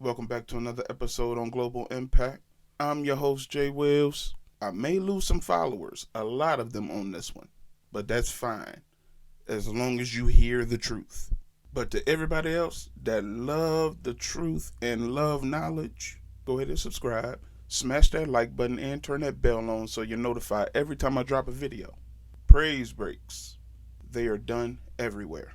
Welcome back to another episode on Global Impact. I'm your host, Jay Wills. I may lose some followers, a lot of them on this one, but that's fine as long as you hear the truth. But to everybody else that love the truth and love knowledge, go ahead and subscribe, smash that like button, and turn that bell on so you're notified every time I drop a video. Praise breaks. They are done everywhere.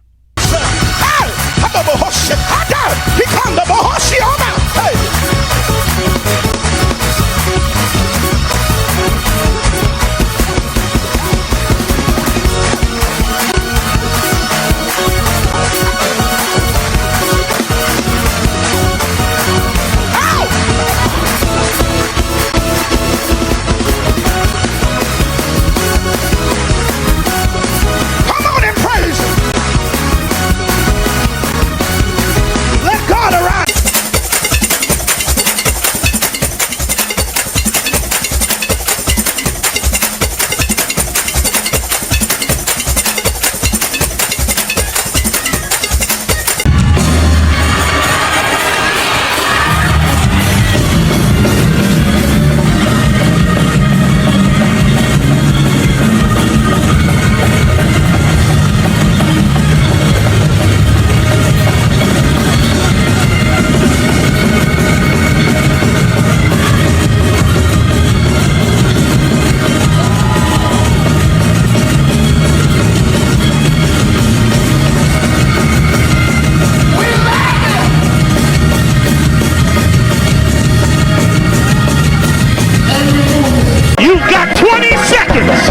You've got 20 seconds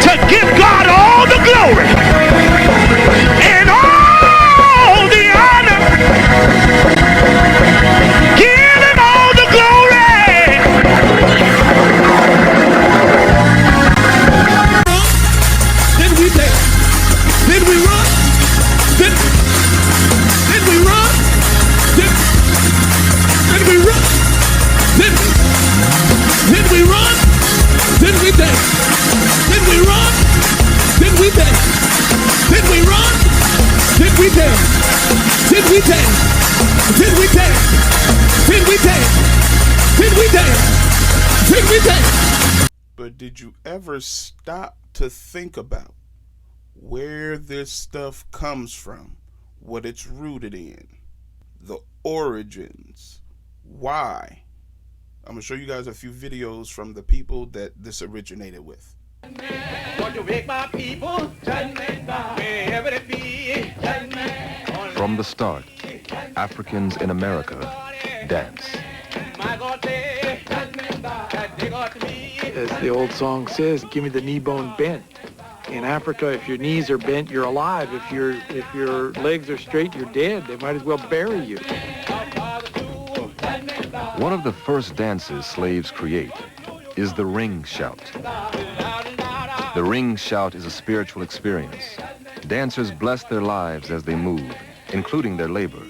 to give God all the glory and all the honor. Give him all the glory. Then we dance. Then we run. Then we run. Then we run. Then we run. Then we dance. Then we run. Then we dance. Then we run. Then we dance. Then we dance. Then we dance. Then we dance. Then we dance. Then we dance. But did you ever stop to think about where this stuff comes from, what it's rooted in, the origins, why? I'm going to show you guys a few videos from the people that this originated with. From the start, Africans in America dance. As the old song says, give me the knee bone bent. In Africa, if your knees are bent, you're alive. If your legs are straight, you're dead. They might as well bury you. One of the first dances slaves create is the ring shout. The ring shout is a spiritual experience. Dancers bless their lives as they move, including their labor,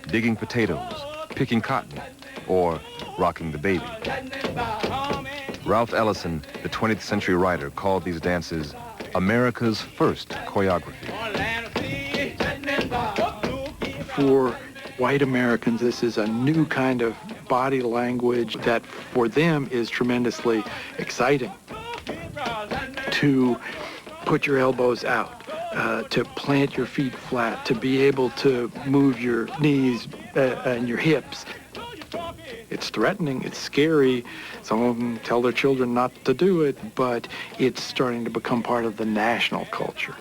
digging potatoes, picking cotton, or rocking the baby. Ralph Ellison, the 20th century writer, called these dances America's first choreography. For white Americans, this is a new kind of body language that for them is tremendously exciting. To put your elbows out, to plant your feet flat, to be able to move your knees and your hips. It's threatening, it's scary. Some of them tell their children not to do it, but it's starting to become part of the national culture.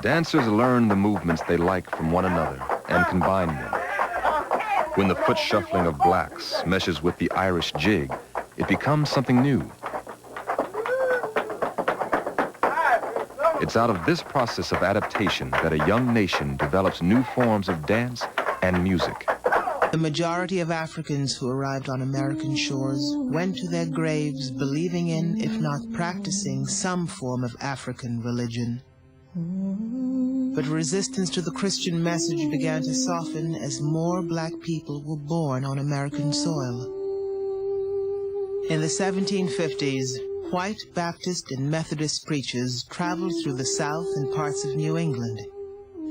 Dancers learn the movements they like from one another and combine them. When the foot shuffling of blacks meshes with the Irish jig, it becomes something new. It's out of this process of adaptation that a young nation develops new forms of dance and music. The majority of Africans who arrived on American shores went to their graves believing in, if not practicing, some form of African religion. But resistance to the Christian message began to soften as more black people were born on American soil. In the 1750s, white Baptist and Methodist preachers traveled through the South and parts of New England.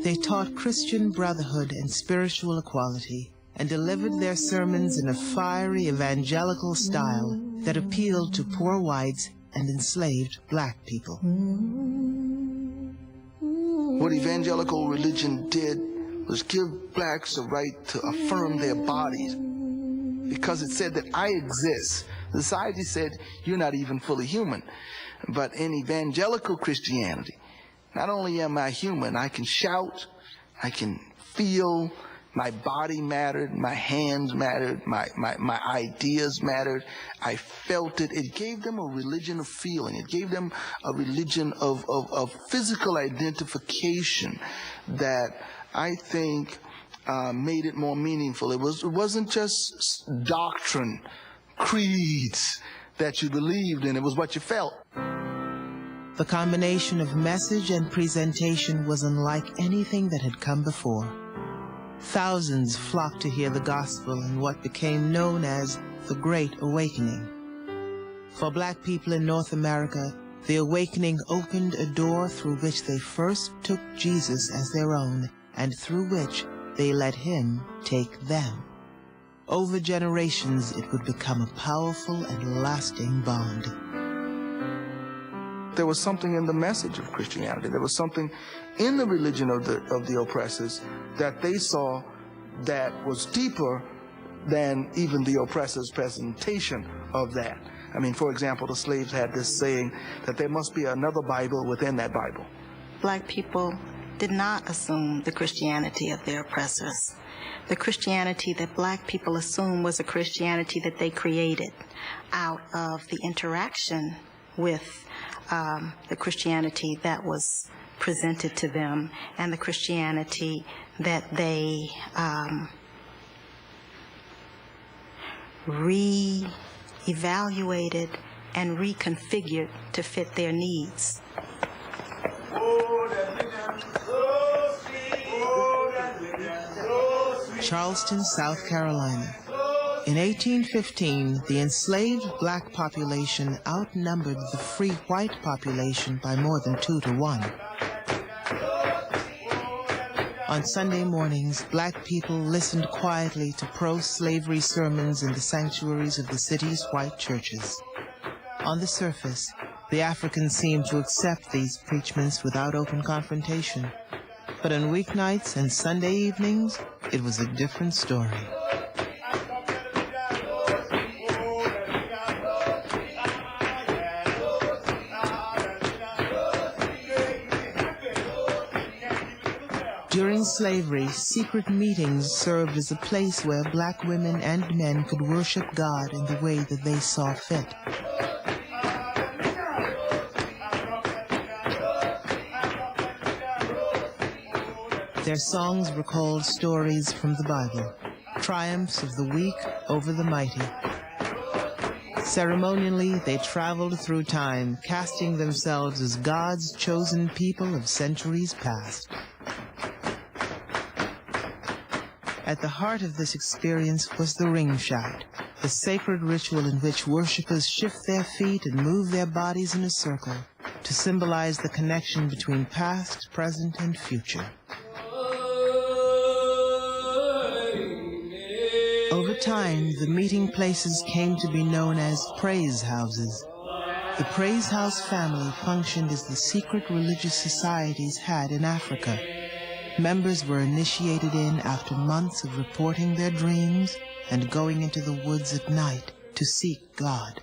They taught Christian brotherhood and spiritual equality, and delivered their sermons in a fiery evangelical style that appealed to poor whites and enslaved black people. What evangelical religion did was give blacks a right to affirm their bodies, because it said that I exist. Society said you're not even fully human. But in evangelical Christianity, not only am I human, I can shout, I can feel, my body mattered, my hands mattered, my ideas mattered. I felt it. It gave them a religion of feeling. It gave them a religion of physical identification that I think made it more meaningful. It wasn't just doctrine, creeds that you believed in. It was what you felt. The combination of message and presentation was unlike anything that had come before. Thousands flocked to hear the gospel in what became known as the Great Awakening. For black people in North America, the awakening opened a door through which they first took Jesus as their own, and through which they let him take them. Over generations, it would become a powerful and lasting bond. There was something in the message of Christianity. There was something in the religion of the oppressors that they saw that was deeper than even the oppressors' presentation of that. I mean, for example, the slaves had this saying that there must be another Bible within that Bible. Black people did not assume the Christianity of their oppressors. The Christianity that black people assumed was a Christianity that they created out of the interaction with the Christianity that was presented to them, and the Christianity that they re-evaluated and reconfigured to fit their needs. Charleston, South Carolina. In 1815, the enslaved black population outnumbered the free white population by more than 2 to 1. On Sunday mornings, black people listened quietly to pro-slavery sermons in the sanctuaries of the city's white churches. On the surface, the Africans seemed to accept these preachments without open confrontation. But on weeknights and Sunday evenings, it was a different story. During slavery, secret meetings served as a place where black women and men could worship God in the way that they saw fit. Their songs recalled stories from the Bible, triumphs of the weak over the mighty. Ceremonially, they traveled through time, casting themselves as God's chosen people of centuries past. At the heart of this experience was the ring shout, the sacred ritual in which worshipers shift their feet and move their bodies in a circle to symbolize the connection between past, present, and future. Over time, the meeting places came to be known as praise houses. The praise house family functioned as the secret religious societies had in Africa. Members were initiated in after months of reporting their dreams and going into the woods at night to seek God.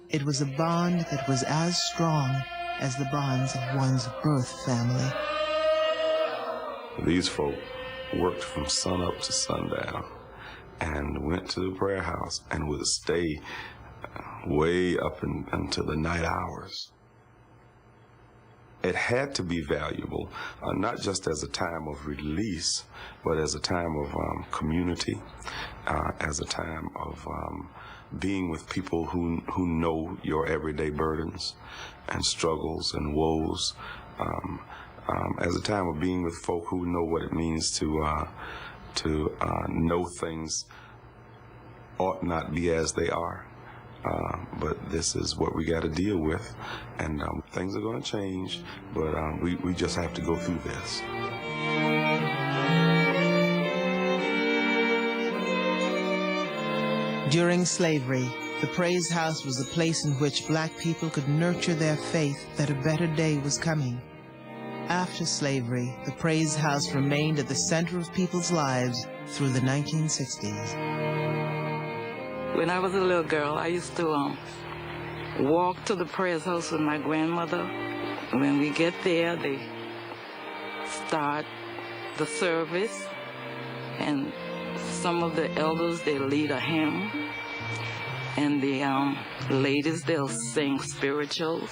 It was a bond that was as strong as the bonds of one's birth family. These folk worked from sunup to sundown and went to the prayer house and would stay way up into the night hours. It had to be valuable, not just as a time of release, but as a time of community, as a time of being with people who know your everyday burdens and struggles and woes, as a time of being with folk who know what it means to know things ought not be as they are. But this is what we got to deal with, and things are going to change, but we just have to go through this. During slavery, the Praise House was a place in which black people could nurture their faith that a better day was coming. After slavery, the Praise House remained at the center of people's lives through the 1960s. When I was a little girl, I used to walk to the Praise House with my grandmother. When we get there, they start the service, and some of the elders, they lead a hymn, and the ladies, they'll sing spirituals.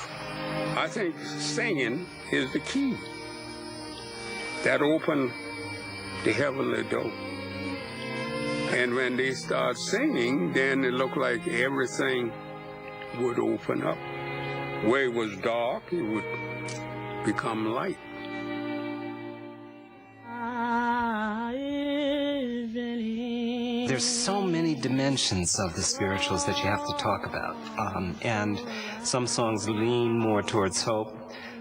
I think singing is the key. That opened the heavenly door. And when they start singing, then it looked like everything would open up. Where it was dark, it would become light. There's so many dimensions of the spirituals that you have to talk about. And some songs lean more towards hope,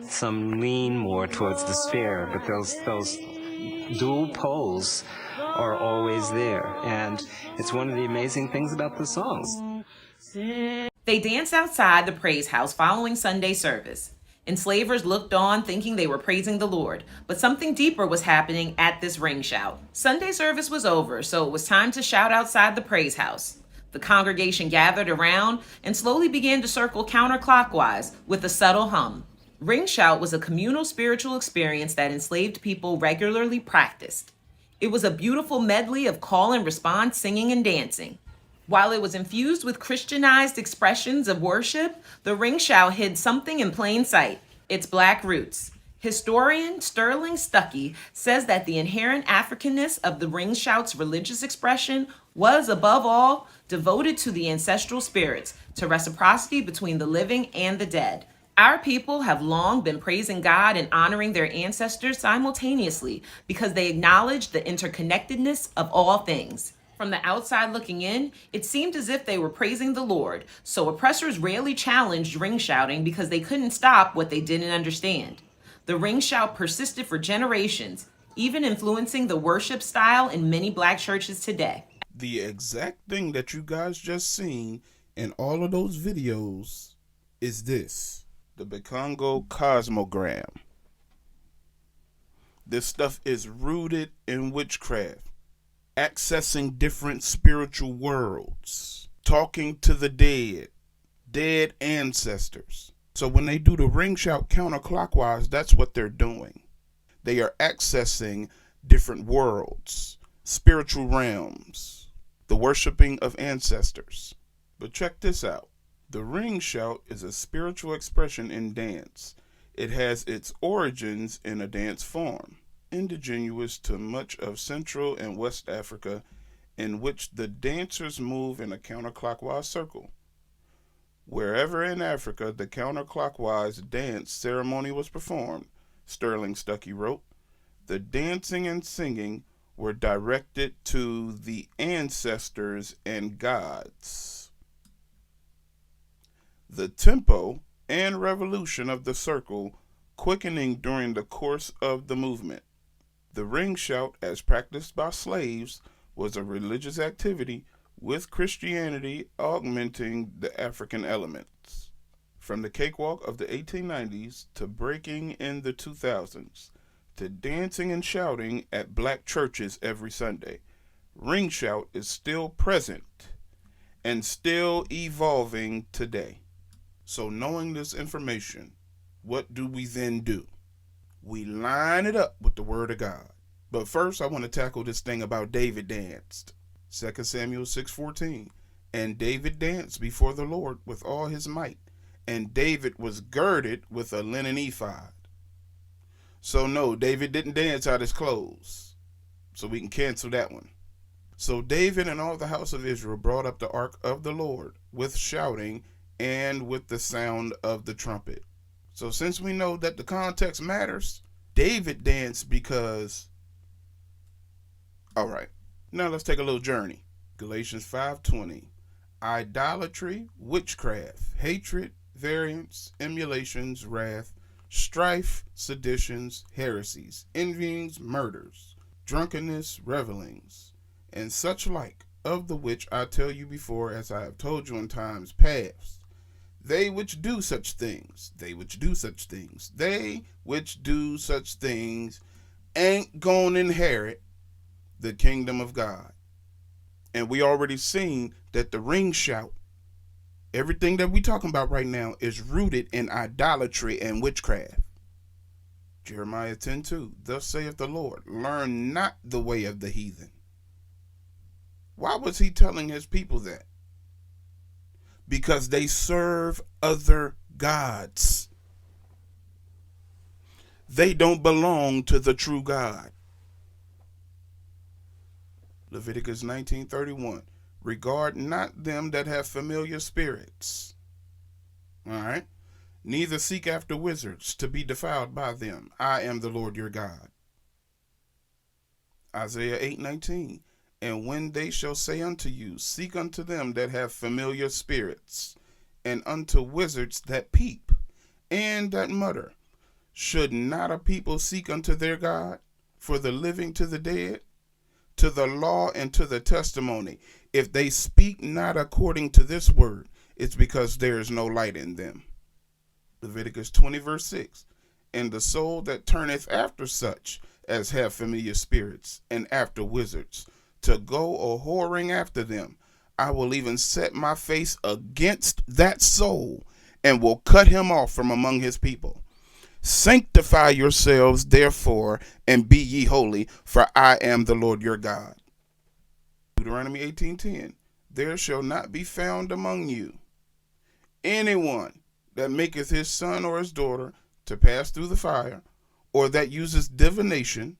some lean more towards despair, but those dual poles are always there, and it's one of the amazing things about the songs. They danced outside the Praise House following Sunday service. Enslavers looked on thinking they were praising the Lord, but something deeper was happening at this ring shout. Sunday service was over, so it was time to shout outside the Praise House. The congregation gathered around and slowly began to circle counterclockwise with a subtle hum. Ring shout was a communal spiritual experience that enslaved people regularly practiced. It was a beautiful medley of call and response singing and dancing. While it was infused with Christianized expressions of worship, the ring shout hid something in plain sight: its black roots. Historian Sterling Stuckey says that the inherent Africanness of the ring shout's religious expression was, above all, devoted to the ancestral spirits, to reciprocity between the living and the dead. Our people have long been praising God and honoring their ancestors simultaneously because they acknowledge the interconnectedness of all things. From the outside looking in, it seemed as if they were praising the Lord, so oppressors rarely challenged ring shouting because they couldn't stop what they didn't understand. The ring shout persisted for generations, even influencing the worship style in many black churches today. The exact thing that you guys just seen in all of those videos is this: the Bakongo Cosmogram. This stuff is rooted in witchcraft, accessing different spiritual worlds, talking to the dead ancestors. So when they do the ring shout counterclockwise, that's what they're doing. They are accessing different worlds, spiritual realms, the worshiping of ancestors. But check this out. The ring shout is a spiritual expression in dance. It has its origins in a dance form, indigenous to much of Central and West Africa, in which the dancers move in a counterclockwise circle. Wherever in Africa the counterclockwise dance ceremony was performed, Sterling Stuckey wrote, the dancing and singing were directed to the ancestors and gods. The tempo and revolution of the circle quickening during the course of the movement. The ring shout, as practiced by slaves, was a religious activity with Christianity augmenting the African elements. From the cakewalk of the 1890s to breaking in the 2000s to dancing and shouting at black churches every Sunday, ring shout is still present and still evolving today. So knowing this information, what do we then do? We line it up with the Word of God. But first, I want to tackle this thing about David danced. 2 Samuel 6:14. And David danced before the Lord with all his might, and David was girded with a linen ephod. So no, David didn't dance out his clothes. So we can cancel that one. So David and all the house of Israel brought up the ark of the Lord with shouting and with the sound of the trumpet. So since we know that the context matters, David danced because... All right, now let's take a little journey. Galatians 5:20. Idolatry, witchcraft, hatred, variance, emulations, wrath, strife, seditions, heresies, envyings, murders, drunkenness, revelings, and such like, of the which I tell you before, as I have told you in times past. They which do such things ain't gonna inherit the kingdom of God. And we already seen that the ring shout, everything that we talking about right now, is rooted in idolatry and witchcraft. Jeremiah 10:2. Thus saith the Lord, learn not the way of the heathen. Why was he telling his people that? Because they serve other gods. They don't belong to the true God. Leviticus 19:31. Regard not them that have familiar spirits. All right. Neither seek after wizards to be defiled by them. I am the Lord your God. Isaiah 8:19. And when they shall say unto you, seek unto them that have familiar spirits, and unto wizards that peep, and that mutter, should not a people seek unto their God, for the living to the dead, to the law and to the testimony? If they speak not according to this word, it's because there is no light in them. Leviticus 20:6. And the soul that turneth after such as have familiar spirits, and after wizards, to go a whoring after them, I will even set my face against that soul, and will cut him off from among his people. Sanctify yourselves, therefore, and be ye holy, for I am the Lord your God. Deuteronomy 18:10. There shall not be found among you anyone that maketh his son or his daughter to pass through the fire, or that uses divination,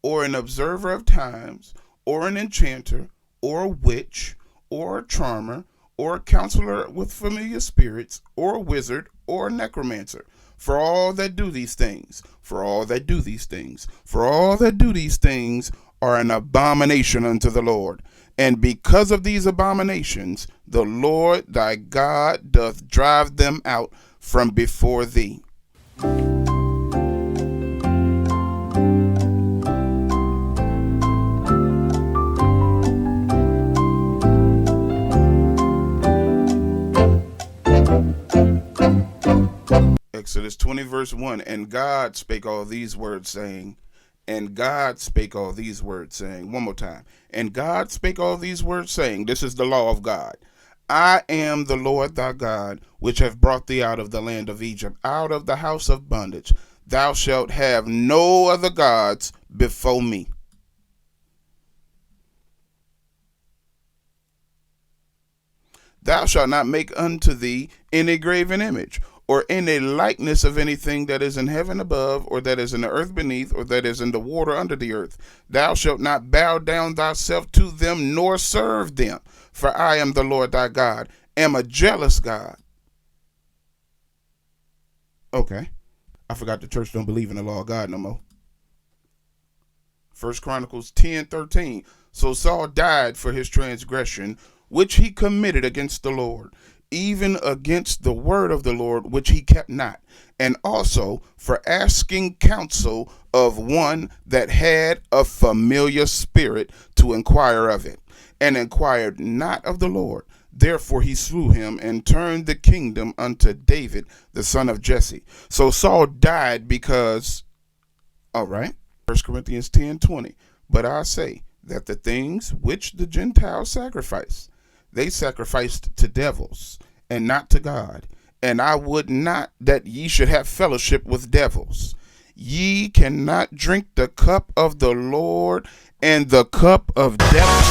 or an observer of times, or an enchanter, or a witch, or a charmer, or a counselor with familiar spirits, or a wizard, or a necromancer. For all that do these things are an abomination unto the Lord. And because of these abominations, the Lord thy God doth drive them out from before thee. Exodus 20:1. And God spake all these words, saying, one more time. And God spake all these words, saying, this is the law of God. I am the Lord thy God, which have brought thee out of the land of Egypt, out of the house of bondage. Thou shalt have no other gods before me. Thou shalt not make unto thee any graven image, or any likeness of anything that is in heaven above, or that is in the earth beneath, or that is in the water under the earth. Thou shalt not bow down thyself to them, nor serve them. For I am the Lord thy God, am a jealous God. Okay. I forgot the church don't believe in the law of God no more. 1 Chronicles 10:13. So Saul died for his transgression, which he committed against the Lord, even against the word of the Lord, which he kept not, and also for asking counsel of one that had a familiar spirit to inquire of it, and inquired not of the Lord. Therefore he slew him, and turned the kingdom unto David, the son of Jesse. So Saul died because, all right, 1 Corinthians 10:20. But I say that the things which the Gentiles sacrifice, they sacrificed to devils, and not to God. And I would not that ye should have fellowship with devils. Ye cannot drink the cup of the Lord and the cup of devils.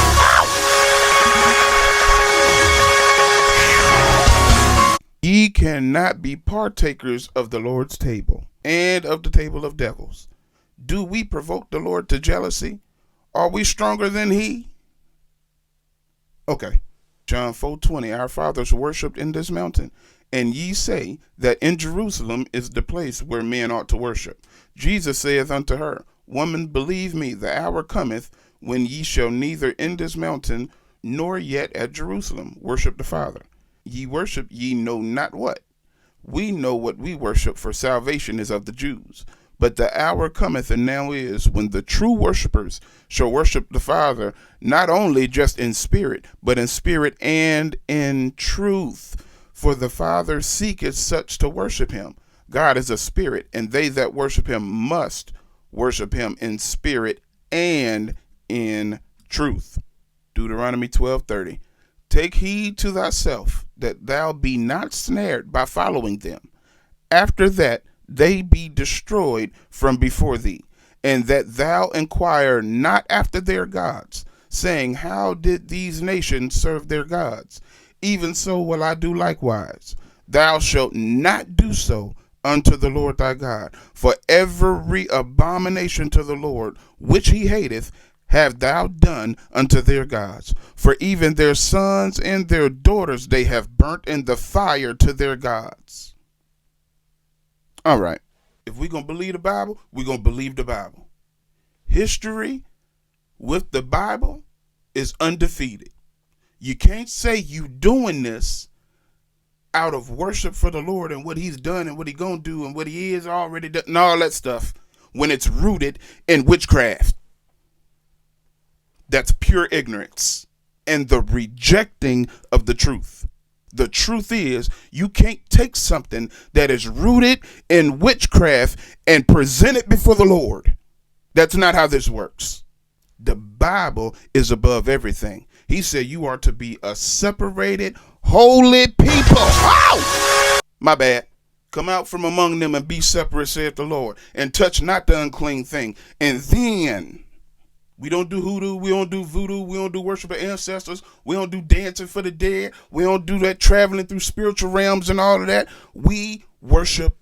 Ye cannot be partakers of the Lord's table and of the table of devils. Do we provoke the Lord to jealousy? Are we stronger than he? Okay. John 4:20, our fathers worshipped in this mountain, and ye say that in Jerusalem is the place where men ought to worship. Jesus saith unto her, Woman, believe me, the hour cometh when ye shall neither in this mountain nor yet at Jerusalem worship the Father. Ye worship ye know not what. We know what we worship, for salvation is of the Jews. But the hour cometh, and now is, when the true worshipers shall worship the Father, not only just in spirit, but in spirit and in truth. For the Father seeketh such to worship him. God is a spirit, and they that worship him must worship him in spirit and in truth. Deuteronomy 12:30. Take heed to thyself, that thou be not snared by following them. After that, they be destroyed from before thee, and that thou inquire not after their gods, saying, How did these nations serve their gods? Even so will I do likewise. Thou shalt not do so unto the Lord thy God, for every abomination to the Lord which he hateth have thou done unto their gods. For even their sons and their daughters they have burnt in the fire to their gods. All right. If we're going to believe the Bible, we're going to believe the Bible. History with the Bible is undefeated. You can't say you doing this out of worship for the Lord and what he's done and what he's going to do and what he is already done and all that stuff when it's rooted in witchcraft. That's pure ignorance and the rejecting of the truth. The truth is, you can't take something that is rooted in witchcraft and present it before the Lord. That's not how this works. The Bible is above everything. He said you are to be a separated, holy people. Oh! My bad. Come out from among them and be separate, saith the Lord, and touch not the unclean thing. And then we don't do hoodoo, we don't do voodoo, we don't do worship of ancestors, we don't do dancing for the dead, we don't do that traveling through spiritual realms and all of that. We worship